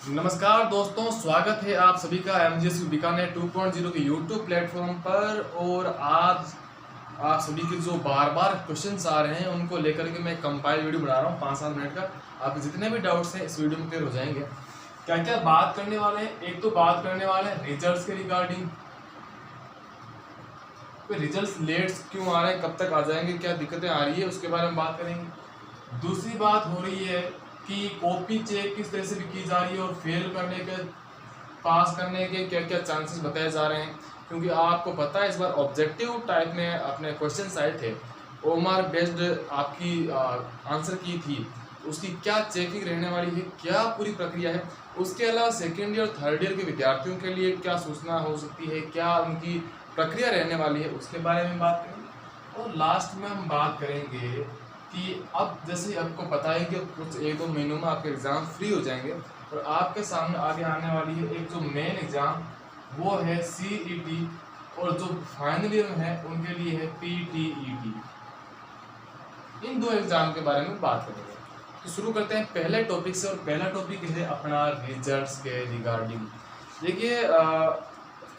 नमस्कार दोस्तों, स्वागत है आप सभी का एमजीएस बीकानेर 2.0 के यूट्यूब प्लेटफॉर्म पर। और आज आप सभी के जो बार बार क्वेश्चंस आ रहे हैं उनको लेकर के मैं कंपाइल वीडियो बना रहा हूँ 5-7 मिनट का। आपके जितने भी डाउट्स हैं इस वीडियो में क्लियर हो जाएंगे। क्या क्या बात करने वाले हैं, एक तो बात करने वाले हैं रिजल्ट्स के रिगार्डिंग, रिजल्ट्स लेट क्यों आ रहे हैं, कब तक आ जाएंगे, क्या दिक्कतें आ रही है उसके बारे में बात करेंगे। दूसरी बात हो रही है कि कॉपी चेक किस तरह से भी की जा रही है और फेल करने के पास करने के क्या क्या चांसेस बताए जा रहे हैं। क्योंकि आपको पता है इस बार ऑब्जेक्टिव टाइप में अपने क्वेश्चंस आए थे, ओमार बेस्ड आपकी आंसर की थी, उसकी क्या चेकिंग रहने वाली है, क्या पूरी प्रक्रिया है। उसके अलावा सेकेंड ईयर थर्ड ईयर के विद्यार्थियों के लिए क्या सूचना हो सकती है, क्या उनकी प्रक्रिया रहने वाली है, उसके बारे में बात करेंगे। और लास्ट में हम बात करेंगे कि अब जैसे आपको पता है कि कुछ 1-2 महीनों में आपके एग्ज़ाम फ्री हो जाएंगे और आपके सामने आगे आने वाली है एक जो मेन एग्ज़ाम, वो है CET, और जो फाइनल ईयर में है उनके लिए है PTET। इन दो एग्ज़ाम के बारे में बात करेंगे। तो शुरू करते हैं पहले टॉपिक से, और पहला टॉपिक है अपना रिजल्ट्स के रिगार्डिंग। देखिए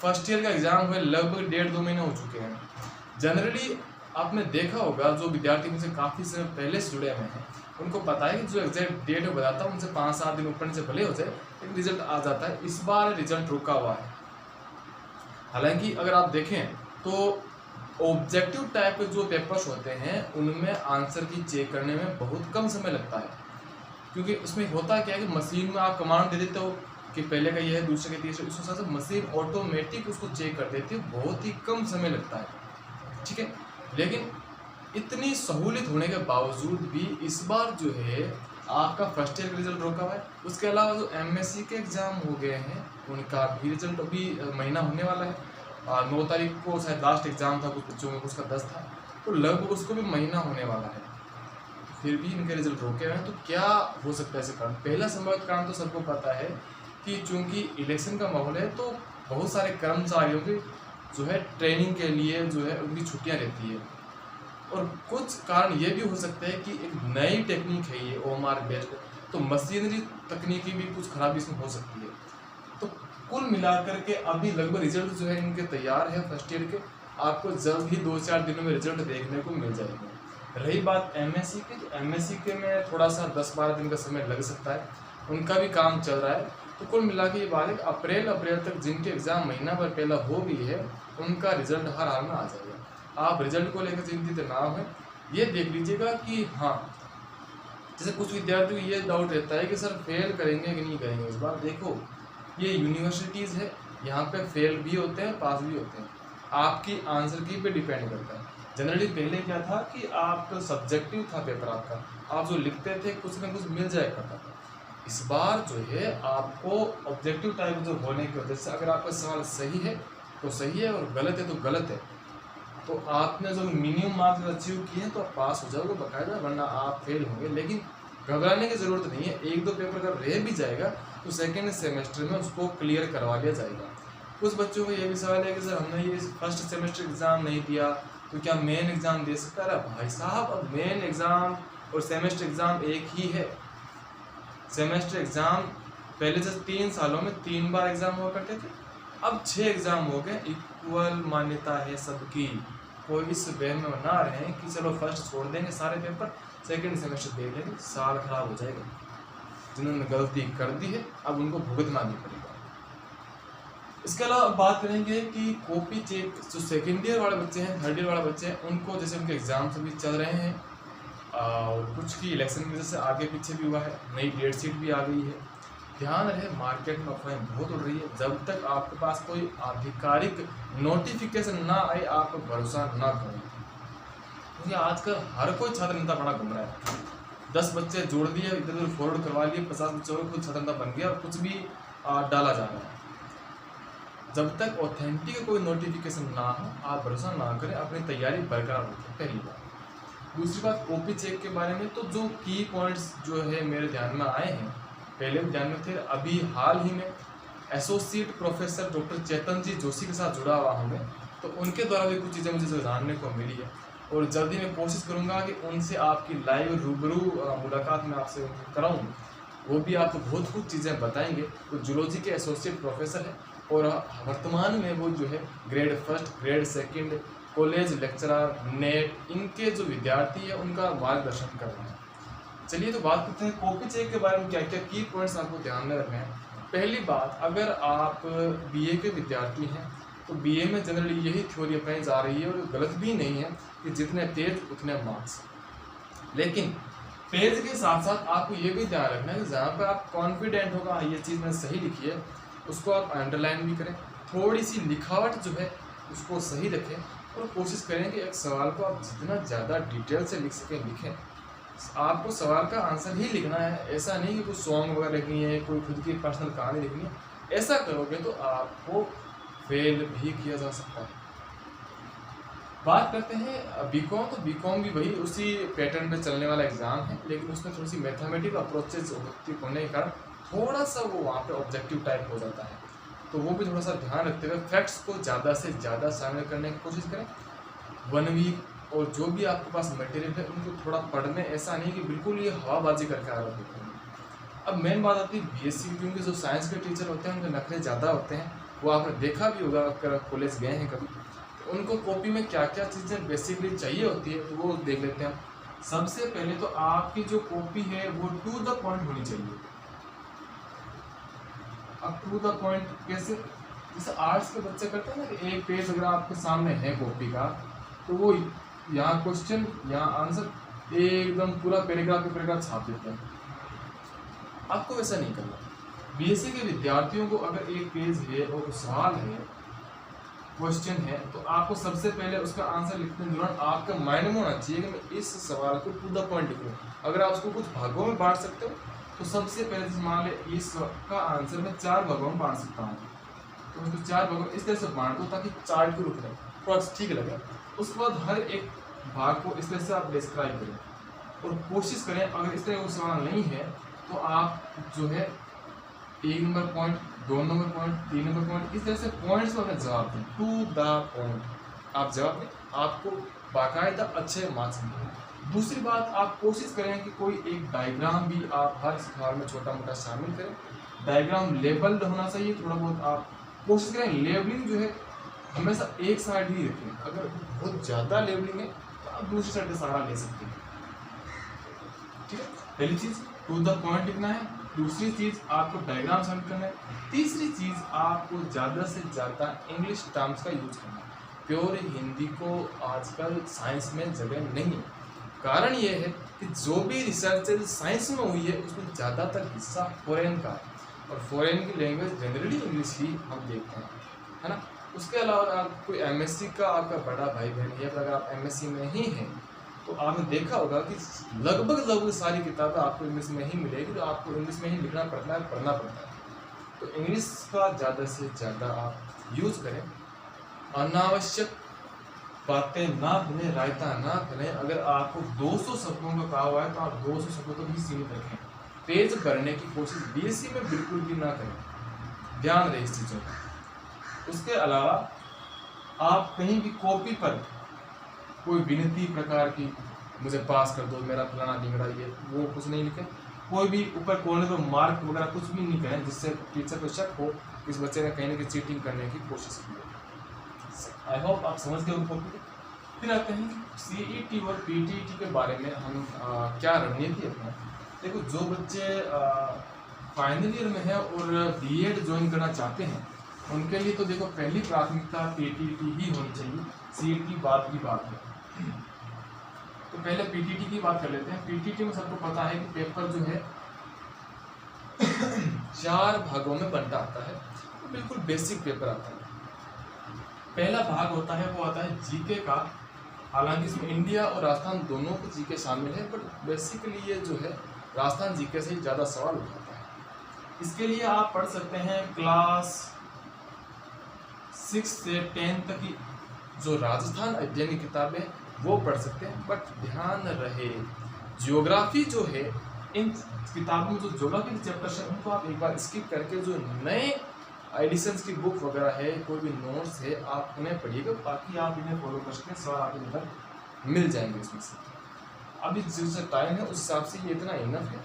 फर्स्ट ईयर का एग्ज़ाम हुए लगभग 1.5-2 महीने हो चुके हैं। जनरली आपने देखा होगा जो विद्यार्थी मुझसे काफ़ी समय पहले से जुड़े हुए हैं उनको पता है कि जो एग्जैक्ट डेट में बताता हूँ उनसे 5-7 दिन ऊपर से भले हो जाए लेकिन रिजल्ट आ जाता है। इस बार रिजल्ट रुका हुआ है। हालांकि अगर आप देखें तो ऑब्जेक्टिव टाइप के जो पेपर्स होते हैं उनमें आंसर की चेक करने में बहुत कम समय लगता है। क्योंकि उसमें होता क्या है कि मशीन में आप कमांड दे देते हो कि पहले का ये है, दूसरे का तीसरे, इस हिसाब से मशीन ऑटोमेटिक उसको चेक कर देती है, बहुत ही कम समय लगता है। ठीक है, लेकिन इतनी सहूलियत होने के बावजूद भी इस बार जो है आपका फर्स्ट ईयर का रिजल्ट रोका हुआ है। उसके अलावा जो MSc के एग्ज़ाम हो गए हैं उनका भी रिजल्ट अभी महीना होने वाला है। 9 तारीख को शायद लास्ट एग्ज़ाम था कुछ बच्चों में, उसका 10 था, तो लगभग उसको भी महीना होने वाला है। फिर भी इनके रिजल्ट रोके हुए हैं। तो क्या हो सकता है इसका कारण? पहला संभावित कारण तो सबको पता है कि चूँकि इलेक्शन का माहौल है तो बहुत सारे कर्मचारियों की जो है ट्रेनिंग के लिए जो है उनकी छुट्टियां रहती है। और कुछ कारण ये भी हो सकते हैं कि एक नई टेक्निक है ये ओमार बेस्ड, तो मशीनरी तकनीकी भी कुछ खराबी इसमें हो सकती है। तो कुल मिलाकर के अभी लगभग रिजल्ट जो है इनके तैयार है फर्स्ट ईयर के, आपको जल्द ही 2-4 दिनों में रिजल्ट देखने को मिल जाएगा। रही बात MSc की, तो MSc के में थोड़ा सा 10-12 दिन का समय लग सकता है, उनका भी काम चल रहा है। तो कुल मिला के ये बात है अप्रैल तक जिनके एग्ज़ाम महीना भर पहला हो गई है उनका रिजल्ट हर हाल में आ जाएगा। आप रिजल्ट को लेकर चिंतित ना हो, ये देख लीजिएगा कि हाँ, जैसे कुछ विद्यार्थियों को ये डाउट रहता है कि सर फेल करेंगे कि नहीं करेंगे इस बार। देखो ये यूनिवर्सिटीज़ है, यहाँ पे फेल भी होते हैं पास भी होते हैं, आपकी आंसर की पे डिपेंड करता है। जनरली पहले क्या था कि आपका सब्जेक्टिव था पेपर आपका, आप जो लिखते थे कुछ ना कुछ मिल जाया करता था। इस बार जो है आपको ऑब्जेक्टिव टाइप जो होने की वजह से अगर आपका सवाल सही है तो सही है और गलत है तो गलत है, तो आपने जो मिनिमम मार्क्स अचीव किए हैं तो आप पास हो जाओगे बाकायदा, वरना आप फेल होंगे। लेकिन घबराने की ज़रूरत नहीं है, 1-2 पेपर अगर रह भी जाएगा तो सेकेंड सेमेस्टर में उसको क्लियर करवा लिया जाएगा। कुछ बच्चों को ये भी सवाल है कि सर हमने ये फर्स्ट सेमेस्टर एग्ज़ाम नहीं दिया तो क्या मेन एग्ज़ाम दे सकता है? भाई साहब अब मेन एग्ज़ाम और सेमेस्टर एग्ज़ाम एक ही है। सेमेस्टर एग्ज़ाम पहले जैसे 3 सालों में 3 बार एग्ज़ाम हुआ करते थे, अब 6 एग्ज़ाम हो गए। इक्वल मान्यता है सबकी, कोई इस वहम में ना रहे कि चलो फर्स्ट छोड़ देंगे सारे पेपर, सेकंड सेमेस्टर दे लेंगे, साल खराब हो जाएगा। जिन्होंने गलती कर दी है अब उनको भुगतना भी पड़ेगा। इसके अलावा बात करेंगे कि कॉपी चेक जो सेकेंड ईयर वाले बच्चे हैं, थर्ड ईयर वाले बच्चे हैं, उनको जैसे उनके एग्ज़ाम्स अभी चल रहे हैं और कुछ की इलेक्शन की वजह से आगे पीछे भी हुआ है, नई डेट शीट भी आ गई है। ध्यान रहे मार्केट में अफवाहें बहुत उड़ रही है, जब तक आपके पास कोई आधिकारिक नोटिफिकेशन ना आए आप भरोसा ना करें। क्योंकि आजकल हर कोई छात्र नेता बड़ा घूम रहा है, 10 बच्चे जोड़ दिए, इधर उधर फॉरवर्ड करवा लिए, 50 बच्चों को खुद छात्र नेता बन गया और कुछ भी डाला जा रहा है। जब तक ऑथेंटिक कोई नोटिफिकेशन ना हो आप भरोसा ना करें, अपनी तैयारी बरकरार रखें, पहली बात। दूसरी बात कॉपी चेक के बारे में, तो जो की पॉइंट्स जो है मेरे ध्यान में आए हैं, पहले भी ध्यान में थे, अभी हाल ही में एसोसिएट प्रोफेसर डॉक्टर चेतन जी जोशी के साथ जुड़ा हुआ हूँ मैं, तो उनके द्वारा भी कुछ चीज़ें मुझे जानने को मिली है और जल्दी मैं कोशिश करूँगा कि उनसे आपकी लाइव रूबरू मुलाकात में आपसे कराऊँ वो भी आपको बहुत कुछ चीज़ें बताएंगे। वो जूलॉजी के एसोसिएट प्रोफेसर हैं और वर्तमान में वो जो है grade first, grade second, college lecturer, net, इनके जो विद्यार्थी है उनका मार्गदर्शन कर रहे हैं। चलिए तो बात करते हैं कॉपी चेक के बारे में, क्या क्या की पॉइंट्स आपको ध्यान में रखने हैं। पहली बात, अगर आप बीए के विद्यार्थी हैं तो बीए में जनरली यही थ्योरी अपनाई जा रही है और गलत भी नहीं है कि जितने पेज उतने मार्क्स। लेकिन पेज के साथ साथ आपको ये भी ध्यान रखना है कि जहाँ पर आप कॉन्फिडेंट होगा ये चीज़ मैंने सही लिखी है उसको आप अंडरलाइन भी करें, थोड़ी सी लिखावट जो है उसको सही रखें और कोशिश करें कि एक सवाल को आप जितना ज़्यादा डिटेल से लिख सकें लिखें। आपको सवाल का आंसर ही लिखना है, ऐसा नहीं कि कुछ सॉन्ग वगैरह लिखनी है, कोई खुद की पर्सनल कहानी लिखनी है। ऐसा करोगे तो आपको फेल भी किया जा सकता है। बात करते हैं बीकॉम, तो बीकॉम भी वही उसी पैटर्न पे चलने वाला एग्ज़ाम है, लेकिन उसमें थोड़ी सी मैथमेटिकल अप्रोचेज होने के कारण थोड़ा सा वो वहाँ पे ऑब्जेक्टिव टाइप हो जाता है। तो वो भी थोड़ा सा ध्यान रखते हुए फैक्ट्स को ज़्यादा से ज़्यादा शामिल करने की कोशिश करें। 1 वीक और जो भी आपके पास मटेरियल है उनको थोड़ा पढ़ने, ऐसा नहीं कि बिल्कुल ये हवाबाजी करके आ रहे हैं। अब मेन बात आती है बीएससी, क्योंकि जो साइंस के टीचर होते हैं उनके नखरे ज़्यादा होते हैं। वो आपने देखा भी होगा अगर कॉलेज गए हैं कभी, तो उनको कॉपी में क्या क्या चीज़ें बेसिकली चाहिए होती है तो वो देख लेते हैं। सबसे पहले तो आपकी जो कॉपी है वो टू द पॉइंट होनी चाहिए। अब टू द पॉइंट कैसे, जैसे आर्ट्स के बच्चे करते हैं ना कि एक पेज अगर आपके सामने है कॉपी का तो वो यहाँ क्वेश्चन यहाँ आंसर एकदम पूरा पैराग्राफ के पैराग्राफ छाप देते हैं। आपको वैसा नहीं करना। बीएससी के विद्यार्थियों को अगर एक पेज है और सवाल है, क्वेश्चन है, तो आपको सबसे पहले उसका आंसर लिखने के दौरान आपका माइंड में होना चाहिए कि मैं इस सवाल को टू द पॉइंट लिखूँ। अगर आप उसको कुछ भागों में बांट सकते हो तो सबसे पहले मान लें इसका आंसर मैं 4 भागों में बांट सकता हूँ, तो उसको 4 भागों में इस तरह से बांट दो ताकि चार्ट को रुक रहे थोड़ा ठीक लगे। उसके बाद हर एक भाग को इस तरह से आप डिस्क्राइब करें और कोशिश करें, अगर इस तरह का सवाल नहीं है तो आप जो है 1 number point, 2 number point, 3 number point, इस तरह से पॉइंट्स को अपने जवाब दें। टू द पॉइंट आप जवाब दें, आपको बाकायदा अच्छे मार्क्स मिलेंगे। दूसरी बात, आप कोशिश करें कि कोई एक डायग्राम भी आप हर सवाल में छोटा मोटा शामिल करें। डायग्राम लेबल्ड होना चाहिए, थोड़ा बहुत आप कोशिश करें। लेबलिंग जो है हमेशा एक साइड ही रखें, अगर बहुत ज़्यादा लेबलिंग है तो आप दूसरी साइड से सहारा ले सकते हैं। ठीक है, पहली चीज़ टू द पॉइंट लिखना है, दूसरी चीज़ आपको डायग्राम शामिल करना है, तीसरी चीज़ आपको ज़्यादा से ज़्यादा इंग्लिश टर्म्स का यूज करना है। प्योर हिंदी को आजकल साइंस में जगह नहीं है। कारण ये है कि जो भी रिसर्च साइंस में हुई है उसमें ज़्यादातर हिस्सा फॉरेन का है और फॉरेन की लैंग्वेज जनरली इंग्लिश ही हम देखते हैं, है ना। उसके अलावा आप कोई एमएससी का आपका बड़ा भाई बहन है, अगर आप एमएससी में ही हैं तो आपने देखा होगा कि लगभग सारी किताबें आपको इंग्लिश में ही मिलेगी, तो आपको इंग्लिश में ही लिखना पड़ता है, पढ़ना पड़ता है। तो इंग्लिश का ज़्यादा से ज़्यादा आप यूज़ करें। अनावश्यक बातें ना भूलें, रायता ना करें। अगर आपको 200 शब्दों का कहा हुआ है तो आप 200 शब्दों तक ही सीमित रखें। पेज भरने की कोशिश बीएससी में बिल्कुल भी ना करें, ध्यान रहे इस चीज़ों का। उसके अलावा आप कहीं भी कॉपी पर कोई विनती प्रकार की मुझे पास कर दो, मेरा फलाना ढिंगड़ा ये वो कुछ नहीं लिखें। कोई भी ऊपर कोने पर मार्क वगैरह कुछ भी नहीं करें जिससे टीचर को शक हो कि इस बच्चे ने कहीं ना कहीं चीटिंग करने की कोशिश की है। आई होप आप समझ गए उनको। फिर आते हैं सीईटी और पीटीईटी के बारे में हम क्या रणनीति अपना। देखो, जो बच्चे फाइनल ईयर में है और बीएड ज्वाइन करना चाहते हैं उनके लिए तो देखो पहली प्राथमिकता पीटीईटी ही होनी चाहिए, सीईटी बाद की बात है। तो पहले पीटीईटी की बात कर लेते हैं। पीटीईटी में सबको पता है कि पेपर जो है 4 भागों में बंटा आता है, तो बिल्कुल बेसिक पेपर आता है। पहला भाग होता है वो आता है जीके का, हालांकि इसमें इंडिया और राजस्थान दोनों को जीके शामिल है, बट बेसिकली ये जो है राजस्थान जीके से ही ज़्यादा सवाल उठाता है। इसके लिए आप पढ़ सकते हैं क्लास 6 से 10 तक की जो राजस्थान अध्ययन की किताबें वो पढ़ सकते हैं। बट ध्यान रहे ज्योग्राफी जो है, इन किताबों में जो ज्योग्राफी के चैप्टर्स हैं उनको आप एक बार स्किप करके जो नए एडिशंस की बुक वगैरह है, कोई भी नोट्स है, आप उन्हें पढ़िएगा, बाकी आप इन्हें फॉलो कर सकते हैं, सवाल आपके अंदर मिल जाएंगे इसमें से। अभी जैसे टाइम है उस हिसाब से ये इतना इनफ है।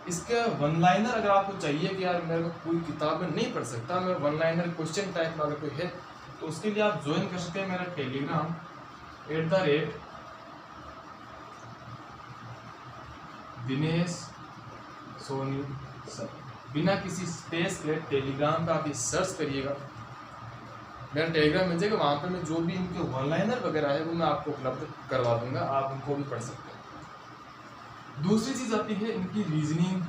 इसका वन लाइनर अगर आपको चाहिए कि यार मेरे को पूरी किताब में नहीं पढ़ सकता, मैं वन लाइनर क्वेश्चन टाइप में अगर कोई है तो उसके लिए आप ज्वाइन कर सकते हैं मेरा टेलीग्राम @दिनेश सोनी सर, बिना किसी स्पेस के टेलीग्राम पे आप ये सर्च करिएगा, मेरा टेलीग्राम मिल जाएगा। वहाँ पे मैं जो भी इनके वन लाइनर वगैरह है वो मैं आपको उपलब्ध करवा दूंगा, आप उनको भी पढ़ सकते हैं। दूसरी चीज़ आती है इनकी रीजनिंग।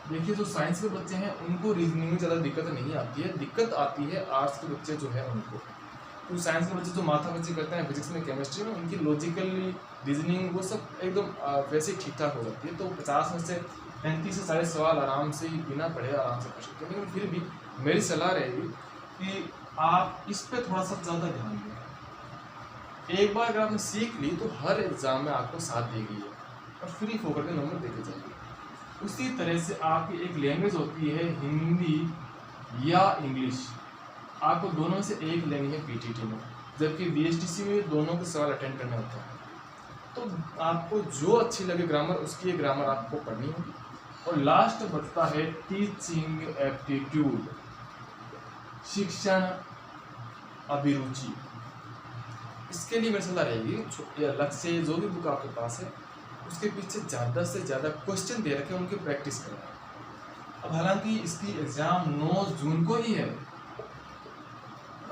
देखिए जो साइंस के बच्चे हैं उनको रीजनिंग में ज़्यादा दिक्कत नहीं आती है, दिक्कत आती है आर्ट्स के बच्चे जो है उनको। तो साइंस के बच्चे जो माथापच्ची करते हैं फिजिक्स में केमिस्ट्री में, उनकी लॉजिकली रीजनिंग वो सब एकदम वैसे ही ठीक ठाक हो जाती है। तो 50 में से 35 से 40 सवाल आराम से ही बिना पढ़े आराम से कर सकते हैं। लेकिन फिर भी मेरी सलाह रहेगी कि आप इस पर थोड़ा सा ज़्यादा ध्यान दें। एक बार अगर आपने सीख ली तो हर एग्ज़ाम में आपको साथ दी गई है और फ्री होकर के नंबर देखे जाएंगे। उसी तरह से आपकी एक लैंग्वेज होती है हिंदी या इंग्लिश, आपको दोनों में से एक लेनी है पीटीटी में, जबकि बीएसटीसी में दोनों के सवाल अटेंड करने होते हैं। तो आपको जो अच्छी लगे ग्रामर, उसकी ग्रामर आपको पढ़नी होगी। और लास्ट बचता है टीचिंग एप्टीट्यूड, शिक्षण अभिरुचि। इसके लिए मेरी सलाह रहेगी अलग से जो भी बुक आपके पास है उसके पीछे ज़्यादा से ज़्यादा क्वेश्चन दे रखे उनकी प्रैक्टिस करें। अब हालांकि इसकी एग्ज़ाम 9 जून को ही है,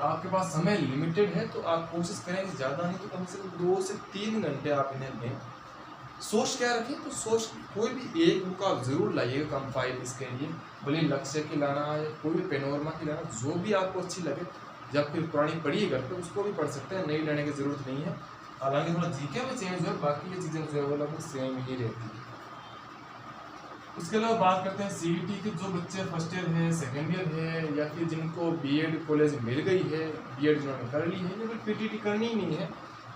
आपके पास समय लिमिटेड है, तो आप कोशिश करें ज़्यादा नहीं तो कम से कम 2 से 3 घंटे आप इन्हें दें। सोच क्या रखें तो सोच कोई भी एक बुक आप ज़रूर लाइएगा कम फाइल इसके लिए, भले लक्ष्य की लाना है कोई भी पेनोरमा की लाना, जो भी आपको अच्छी लगे। जब फिर पुरानी पढ़िए घर पे उसको भी पढ़ सकते हैं, नई लेने की ज़रूरत नहीं है। हालांकि थोड़ा जीके में चेंज है, बाकी ये चीज़ें जो है वो लगभग सेम ही रहती है। उसके अलावा बात करते हैं सीईटी के जो बच्चे फर्स्ट ईयर है, सेकेंड ईयर है, या फिर जिनको बीएड कॉलेज मिल गई है, बीएड जिन्होंने कर ली है लेकिन पीटीटी करनी ही नहीं है,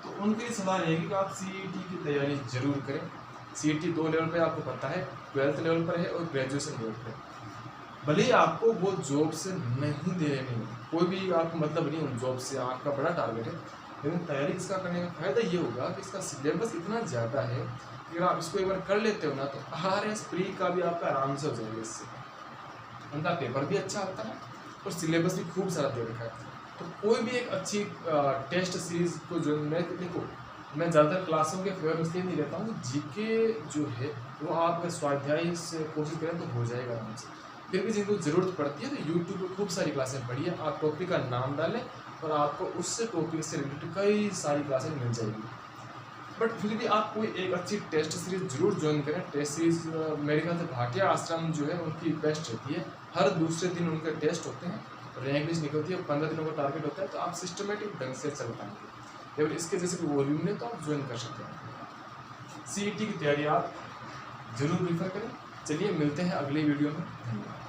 तो उनके लिए सलाह रहेगी कि आप सीईटी की तैयारी जरूर करें। सीईटी 2 लेवल पे आपको पता है, 12th लेवल पर है और ग्रेजुएशन लेवल पर। भले ही आपको वो जॉब से नहीं दे रहे, कोई भी आपको मतलब नहीं उन जॉब से, आपका बड़ा टारगेट है, लेकिन तैयारी इसका करने का फ़ायदा ये होगा कि इसका सिलेबस इतना ज़्यादा है कि अगर आप इसको एक बार कर लेते हो ना तो RS प्री का भी आपका आराम से हो जाएगा। इससे उनका पेपर भी अच्छा आता है और सिलेबस भी खूब सारा दे रखा है। तो कोई भी एक अच्छी टेस्ट सीरीज़ को जो मैं ज़्यादातर क्लासों के फेवर इसलिए नहीं रहता हूँ, जीके जो है वो आप स्वाध्याय से कोशिश करें तो हो जाएगा आराम से। फिर भी जिनको ज़रूरत पड़ती है तो यूट्यूब पर खूब सारी क्लासें पढ़िए, आप टॉपिक का नाम डालें और आपको उससे टॉपिक से रिलेटेड कई सारी क्लासें मिल जाएगी। बट फिर भी आप कोई एक अच्छी टेस्ट सीरीज जरूर ज्वाइन करें। टेस्ट सीरीज मेरे ख्याल से भाटिया आश्रम जो है उनकी बेस्ट रहती है, हर दूसरे दिन उनके टेस्ट होते हैं, रैंक लिस्ट निकलती है, 15 दिनों का टारगेट होता है, तो आप सिस्टमेटिक ढंग से चल पाएंगे। अगर इसके जैसे कोई वॉल्यूम नहीं तो आप ज्वाइन कर सकते हैं। सीईटी की तैयारी आप जरूर प्रीफर करें। चलिए मिलते हैं अगले वीडियो में, धन्यवाद।